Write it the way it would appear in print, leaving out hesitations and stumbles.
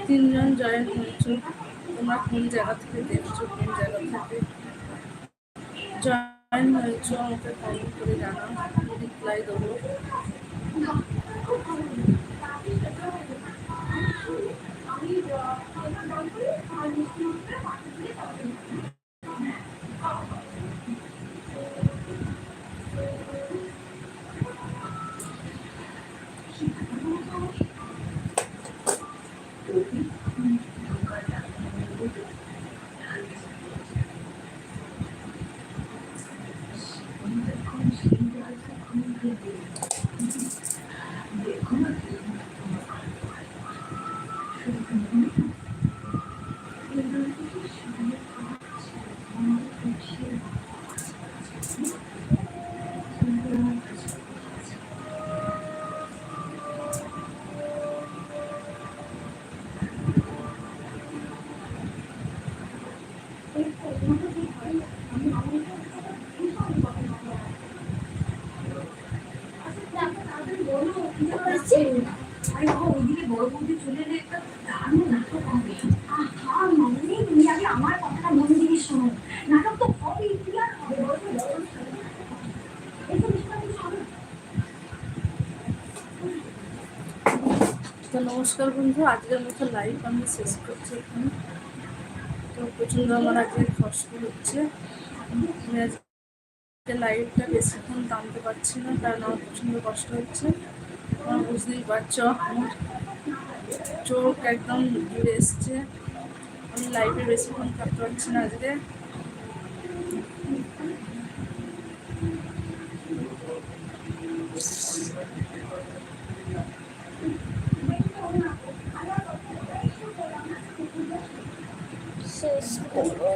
তিনজন জয়েন হয়েছো, তোমরা কোন জায়গা থেকে দেখছো, কোন জায়গা থেকে জয়েন হয়েছো আমাকে কমেন্ট করে জানাও, রিপ্লাই দেবো। নমস্কার বন্ধু, আজকের মতো লাইভ আমি শেষ করছি এখানে। তো প্রচণ্ড আমার আজকে কষ্ট হচ্ছে, আমি আজকে লাইভটা বেশিক্ষণ টানতে পারছি না, কারণ আমার প্রচণ্ড কষ্ট হচ্ছে। আমার বুঝতেই পারছো আমার চোখ একদম ঘুরে এসছে, আমি লাইভে বেশিক্ষণ থাকতে পারছি না আজকে। শেষ করবো।